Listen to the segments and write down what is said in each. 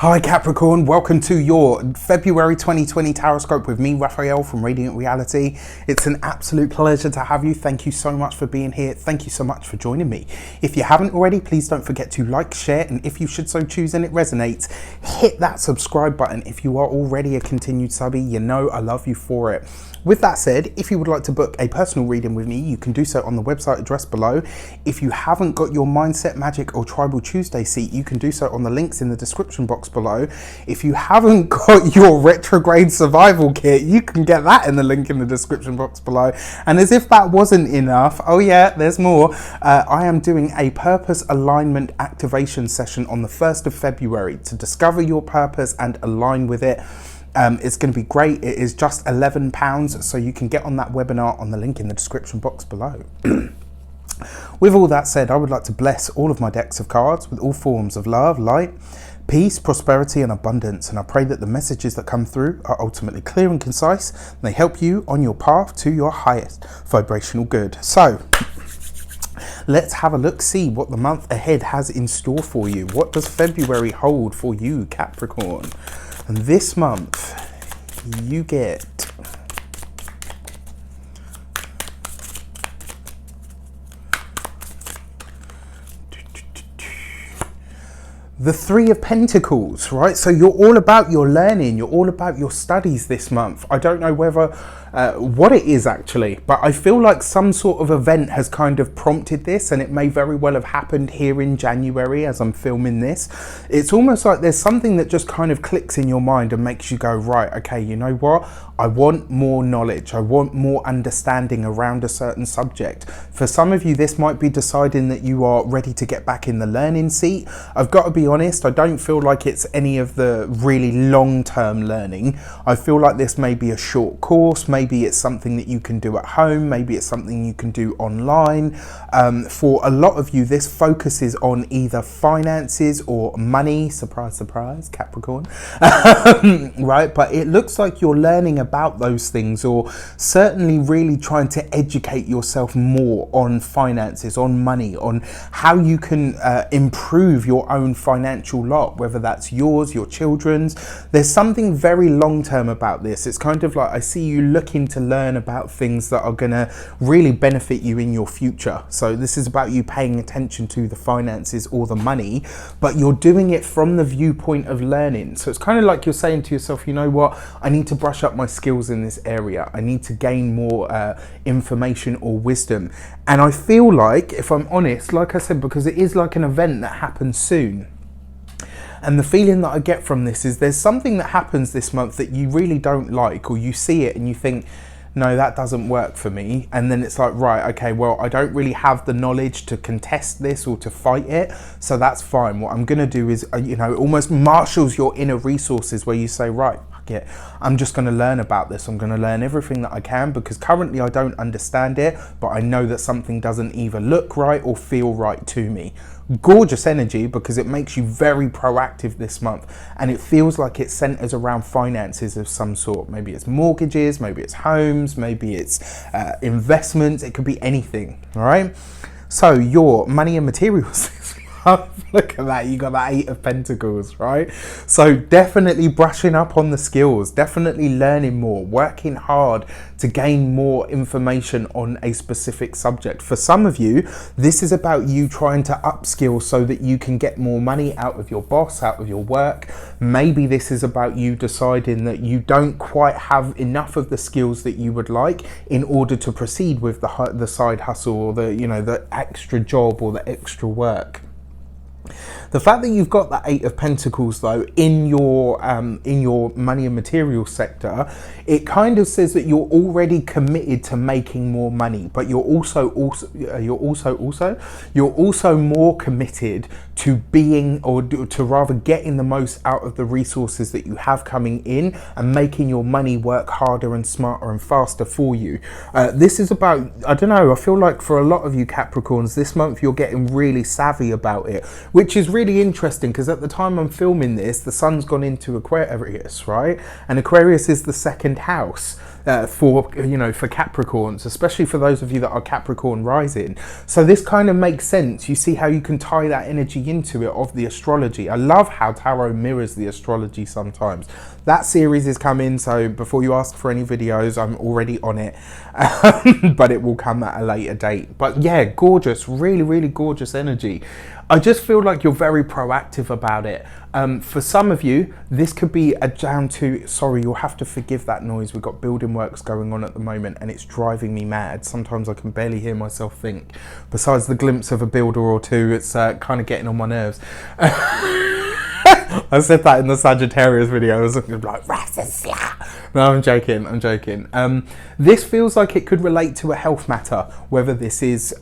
Hi Capricorn, welcome to your February 2020 Taroscope with me, Raphael from Reydiant Reality. It's an absolute pleasure to have you. Thank you so much for being here. Thank you so much for joining me. If you haven't already, please don't forget to like, share, and if you should so choose and it resonates, hit that subscribe button. If you are already a continued subby, you know I love you for it. With that said, if you would like to book a personal reading with me, you can do so on the website address below. If you haven't got your Mindset, Magic or Tribal Tuesday seat, you can do so on the links in the description box below. If you haven't got your retrograde survival kit, you can get that in the link in the description box below. And as if that wasn't enough, oh yeah, there's more. I am doing a purpose alignment activation session on the 1st of February to discover your purpose and align with it. It's going to be great. It is just £11, so you can get on that webinar on the link in the description box below. With all that said, I would like to bless all of my decks of cards with all forms of love, light, peace, prosperity and abundance, and I pray that the messages that come through are ultimately clear and concise and they help you on your path to your highest vibrational good. So let's have a look, see what the month ahead has in store for you. What does February hold for you, Capricorn? And this month you get the Three of Pentacles, right? So you're all about your learning, you're all about your studies this month. I don't know whether what it is actually, but I feel like some sort of event has kind of prompted this, and it may very well have happened here in January as I'm filming this. It's almost like there's something that just kind of clicks in your mind and makes you go, right, okay, you know what? I want more knowledge. I want more understanding around a certain subject. For some of you, this might be deciding that you are ready to get back in the learning seat. I've got to be honest, I don't feel like it's any of the really long-term learning. I feel like this may be a short course. Maybe it's something that you can do at home. Maybe it's something you can do online. For a lot of you, this focuses on either finances or money. Surprise, surprise, Capricorn. Right? But it looks like you're learning about those things, or certainly really trying to educate yourself more on finances, on money, on how you can improve your own financial lot, whether that's yours, your children's. There's something very long-term about this. It's kind of like I see you looking to learn about things that are going to really benefit you in your future. So this is about you paying attention to the finances or the money, but you're doing it from the viewpoint of learning. So it's kind of like you're saying to yourself, you know what, I need to brush up my skills in this area. I need to gain more information or wisdom. And I feel like, if I'm honest, like I said, because it is like an event that happens soon, and the feeling that I get from this is there's something that happens this month that you really don't like, or you see it and you think, no, that doesn't work for me. And then it's like, right, okay, well, I don't really have the knowledge to contest this or to fight it. So that's fine. What I'm going to do is, you know, it almost marshals your inner resources where you say, right, it. I'm just going to learn about this. I'm going to learn everything that I can, because currently I don't understand it, but I know that something doesn't either look right or feel right to me. Gorgeous energy, because it makes you very proactive this month, and it feels like it centers around finances of some sort. Maybe it's mortgages, maybe it's homes, maybe it's investments. It could be anything. All right. So your money and materials. Look at that, you got that Eight of Pentacles, right? So definitely brushing up on the skills, definitely learning more, working hard to gain more information on a specific subject. For some of you, this is about you trying to upskill so that you can get more money out of your boss, out of your work. Maybe this is about you deciding that you don't quite have enough of the skills that you would like in order to proceed with the side hustle, or the extra job or the extra work. The fact that you've got that Eight of Pentacles though in your money and material sector, it kind of says that you're already committed to making more money, but you're also more committed to being, or to rather getting the most out of the resources that you have coming in and making your money work harder and smarter and faster for you. This is about, I don't know, I feel like for a lot of you Capricorns this month you're getting really savvy about it, which is really interesting, because at the time I'm filming this, the sun's gone into Aquarius, right? And Aquarius is the second house. for, you know, for Capricorns, especially for those of you that are Capricorn rising. So this kind of makes sense. You see how you can tie that energy into it of the astrology. I love how tarot mirrors the astrology sometimes. That series is coming, so before you ask for any videos, I'm already on it, but it will come at a later date. But yeah, gorgeous, really, really gorgeous energy. I just feel like you're very proactive about it. For some of you, this could be down to, sorry, you'll have to forgive that noise. We've got building works going on at the moment and it's driving me mad. Sometimes I can barely hear myself think. Besides the glimpse of a builder or two, it's kind of getting on my nerves. I said that in the Sagittarius video. I was looking like, no, I'm joking, I'm joking. This feels like it could relate to a health matter, whether this is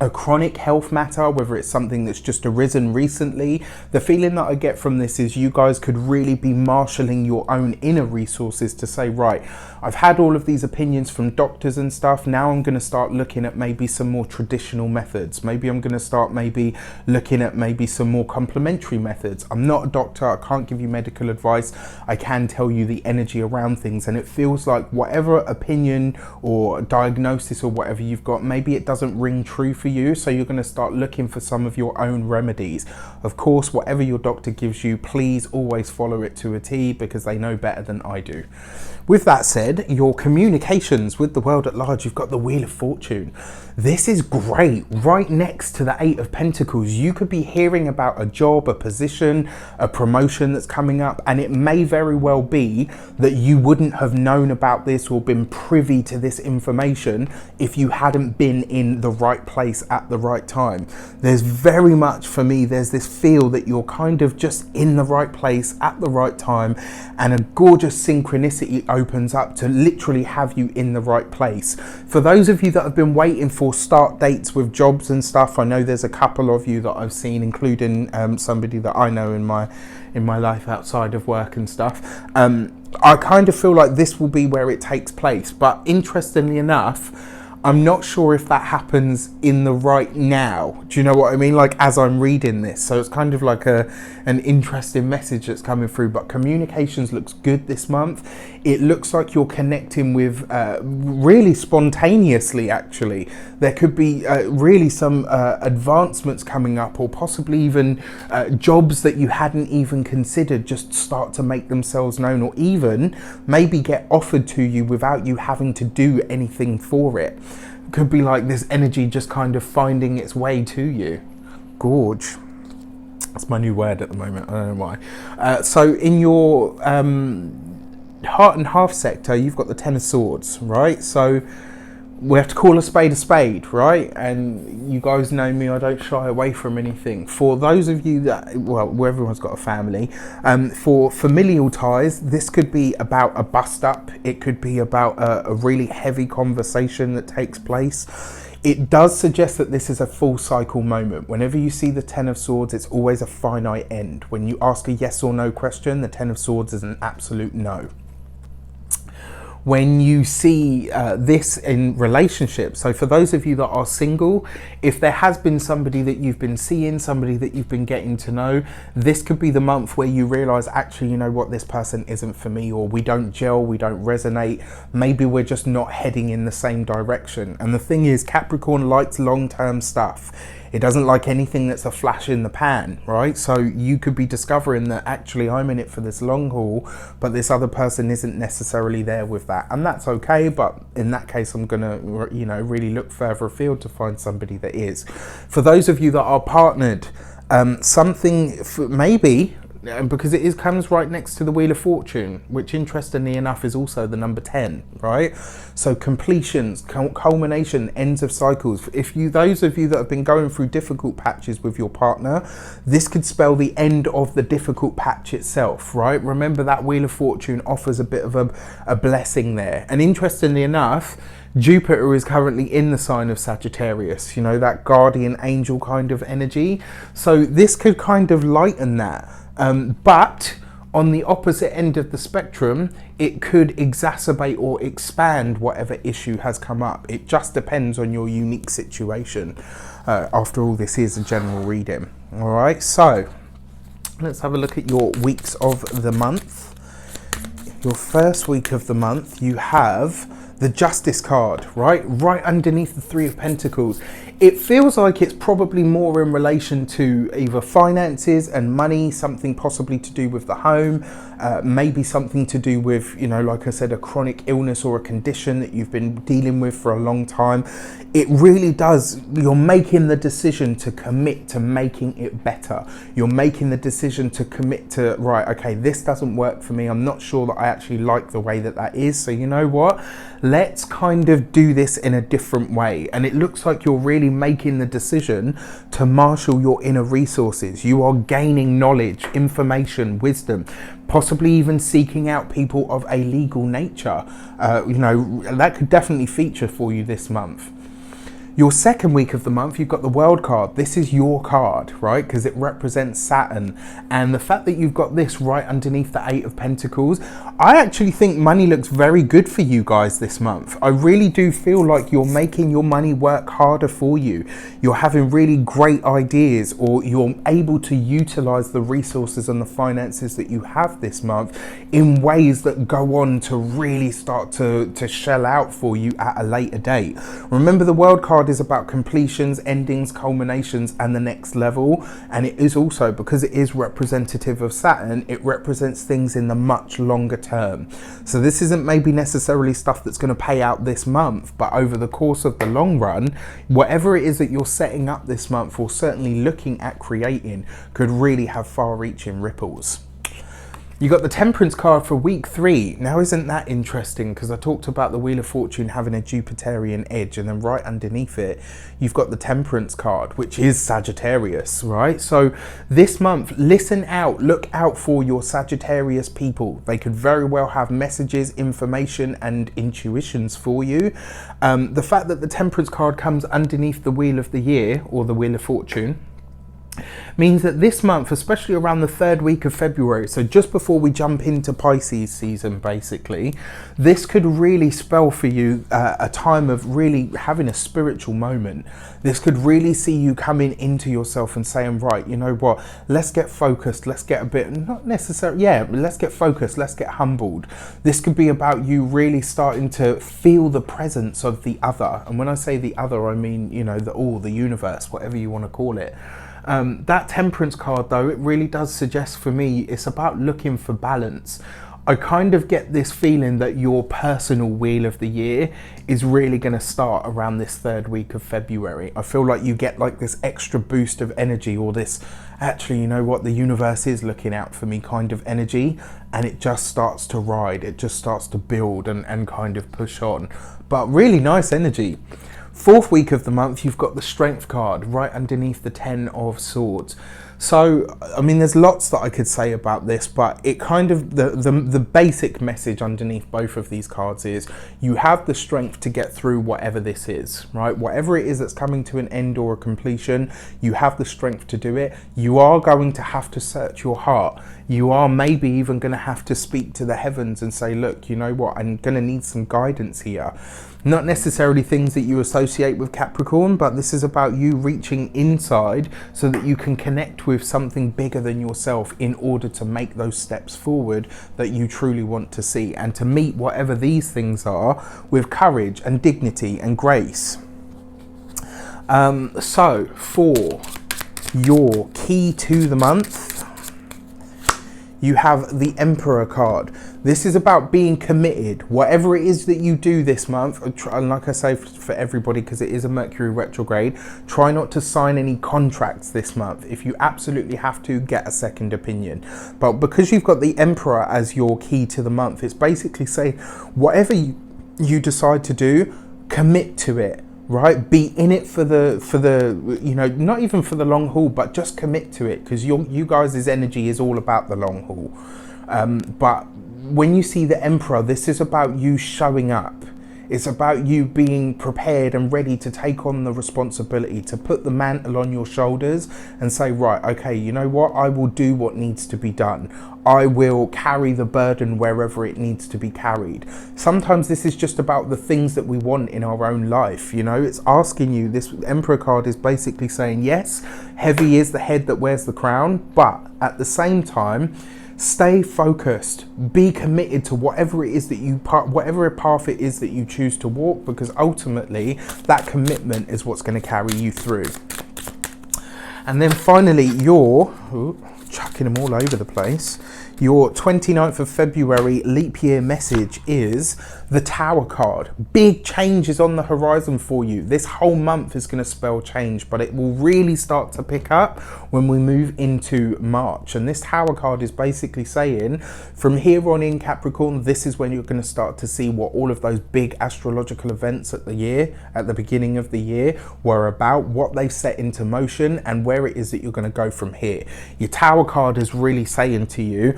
a chronic health matter, whether it's something that's just arisen recently. The feeling that I get from this is you guys could really be marshalling your own inner resources to say, right, I've had all of these opinions from doctors and stuff. Now I'm going to start looking at maybe some more traditional methods. Maybe I'm going to start looking at maybe some more complementary methods. I'm not a doctor. I can't give you medical advice. I can tell you the energy around things. And it feels like whatever opinion or diagnosis or whatever you've got, maybe it doesn't ring true for you. So you're going to start looking for some of your own remedies. Of course, whatever your doctor gives you, please always follow it to a T, because they know better than I do. With that said, your communications with the world at large, you've got the Wheel of Fortune. This is great. Right next to the Eight of Pentacles, you could be hearing about a job, a position, a promotion that's coming up, and it may very well be that you wouldn't have known about this or been privy to this information if you hadn't been in the right place at the right time. There's very much, for me, there's this feel that you're kind of just in the right place at the right time, and a gorgeous synchronicity opens up to literally have you in the right place. For those of you that have been waiting for start dates with jobs and stuff, I know there's a couple of you that I've seen, including somebody that I know in my life outside of work and stuff. I kind of feel like this will be where it takes place, but interestingly enough, I'm not sure if that happens in the right now. Do you know what I mean? Like as I'm reading this. So it's kind of like an interesting message that's coming through. But communications looks good this month. It looks like you're connecting with really spontaneously, actually. There could be really some advancements coming up, or possibly even jobs that you hadn't even considered just start to make themselves known, or even maybe get offered to you without you having to do anything for it. Could be like this energy just kind of finding its way to you. Gorge. That's my new word at the moment. I don't know why. So in your heart and half sector, you've got the Ten of Swords, right? So we have to call a spade, right? And you guys know me, I don't shy away from anything. For those of you that, well, where everyone's got a family, for familial ties, this could be about a bust up. It could be about a really heavy conversation that takes place. It does suggest that this is a full cycle moment. Whenever you see the Ten of Swords, it's always a finite end. When you ask a yes or no question, the Ten of Swords is an absolute no. When you see this in relationships, so for those of you that are single, if there has been somebody that you've been seeing, somebody that you've been getting to know, this could be the month where you realize, actually, you know what, this person isn't for me, or we don't gel, we don't resonate, maybe we're just not heading in the same direction. And the thing is, Capricorn likes long-term stuff. It doesn't like anything that's a flash in the pan, right? So you could be discovering that actually I'm in it for this long haul, but this other person isn't necessarily there with that. And that's okay, but in that case, I'm gonna, you know, really look further afield to find somebody that is. For those of you that are partnered, something maybe, because it comes right next to the Wheel of Fortune, which interestingly enough is also the number 10, right? So completions, culmination, ends of cycles. If you, those of you that have been going through difficult patches with your partner, this could spell the end of the difficult patch itself, right? Remember that Wheel of Fortune offers a bit of a blessing there. And interestingly enough, Jupiter is currently in the sign of Sagittarius, you know, that guardian angel kind of energy. So this could kind of lighten that. But on the opposite end of the spectrum, it could exacerbate or expand whatever issue has come up. It just depends on your unique situation. After all, this is a general reading. All right, so let's have a look at your weeks of the month. Your first week of the month, you have the Justice card, right underneath the Three of Pentacles. It feels like it's probably more in relation to either finances and money, something possibly to do with the home, maybe something to do with, you know, like I said, a chronic illness or a condition that you've been dealing with for a long time. It really does, you're making the decision to commit to making it better. You're making the decision to commit to, right, okay, this doesn't work for me. I'm not sure that I actually like the way that that is. So you know what? Let's kind of do this in a different way. And it looks like you're really making the decision to marshal your inner resources. You are gaining knowledge, information, wisdom, possibly even seeking out people of a legal nature. You know, that could definitely feature for you this month. Your second week of the month, you've got the World card. This is your card, right? Because it represents Saturn. And the fact that you've got this right underneath the Eight of Pentacles, I actually think money looks very good for you guys this month. I really do feel like you're making your money work harder for you. You're having really great ideas, or you're able to utilize the resources and the finances that you have this month in ways that go on to really start to shell out for you at a later date. Remember, the World card is about completions, endings, culminations, and the next level. And it is also, because it is representative of Saturn, it represents things in the much longer term. So this isn't maybe necessarily stuff that's going to pay out this month, but over the course of the long run, whatever it is that you're setting up this month or certainly looking at creating could really have far-reaching ripples. You got the Temperance card for week 3. Now, isn't that interesting? Because I talked about the Wheel of Fortune having a Jupiterian edge, and then right underneath it, you've got the Temperance card, which is Sagittarius, right? So this month, listen out, look out for your Sagittarius people. They could very well have messages, information, and intuitions for you. The fact that the Temperance card comes underneath the Wheel of the Year, or the Wheel of Fortune, means that this month, especially around the 3rd week of February, so just before we jump into Pisces season, basically, this could really spell for you a time of really having a spiritual moment. This could really see you coming into yourself and saying, right, you know what, let's get focused, let's get a bit, not necessarily, yeah, let's get focused, let's get humbled. This could be about you really starting to feel the presence of the other. And when I say the other, I mean, you know, the all, the universe, whatever you want to call it. That Temperance card, though, it really does suggest for me, it's about looking for balance. I kind of get this feeling that your personal Wheel of the Year is really going to start around this 3rd week of February. I feel like you get like this extra boost of energy, or this, actually, you know what, the universe is looking out for me kind of energy, and it just starts to ride, it just starts to build and kind of push on. But really nice energy. 4th week of the month, you've got the Strength card right underneath the 10 of Swords. So, I mean, there's lots that I could say about this, but it kind of, the basic message underneath both of these cards is you have the strength to get through whatever this is, right? Whatever it is that's coming to an end or a completion, you have the strength to do it. You are going to have to search your heart. You are maybe even going to have to speak to the heavens and say, look, you know what, I'm going to need some guidance here. Not necessarily things that you associate with Capricorn, but this is about you reaching inside so that you can connect with something bigger than yourself in order to make those steps forward that you truly want to see, and to meet whatever these things are with courage and dignity and grace. So for your key to the month, you have the Emperor card. This is about being committed. Whatever it is that you do this month, and like I say for everybody, because it is a Mercury retrograde, try not to sign any contracts this month. If you absolutely have to, get a second opinion. But because you've got the Emperor as your key to the month, it's basically saying whatever you decide to do, commit to it. Right, be in it for the you know, not even for the long haul, but just commit to it, because you guys' energy is all about the long haul. But when you see the Emperor, this is about you showing up. It's about you being prepared and ready to take on the responsibility, to put the mantle on your shoulders and say, right, okay, you know what, I will do what needs to be done. I will carry the burden wherever it needs to be carried. Sometimes this is just about the things that we want in our own life. You know, it's asking you, this Emperor card is basically saying, yes, heavy is the head that wears the crown, but at the same time, Stay focused, be committed to whatever it is that whatever path it is that you choose to walk, because ultimately that commitment is what's going to carry you through. And then finally, chucking them all over the place, your 29th of February leap year message is the Tower card. Big changes on the horizon for you. This whole month is going to spell change, but it will really start to pick up when we move into March. And this Tower card is basically saying, from here on in, Capricorn, this is when you're going to start to see what all of those big astrological events at the beginning of the year were about, what they've set into motion, and where it is that you're going to go from here. Your Tower card is really saying to you,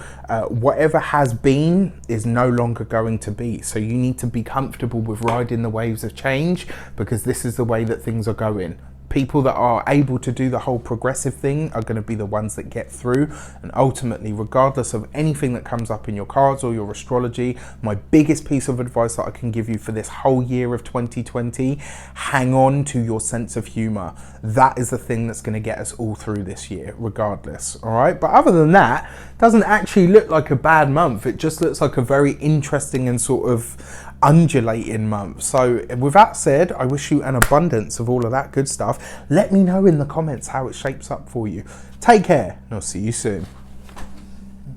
whatever has been is no longer going to be. So you need to be comfortable with riding the waves of change, because this is the way that things are going. People that are able to do the whole progressive thing are going to be the ones that get through. And ultimately, regardless of anything that comes up in your cards or your astrology, my biggest piece of advice that I can give you for this whole year of 2020, hang on to your sense of humor. That is the thing that's going to get us all through this year, regardless. All right. But other than that, it doesn't actually look like a bad month. It just looks like a very interesting and sort of undulating month. So with that said, I wish you an abundance of all of that good stuff. Let me know in the comments how it shapes up for you. Take care, and I'll see you soon.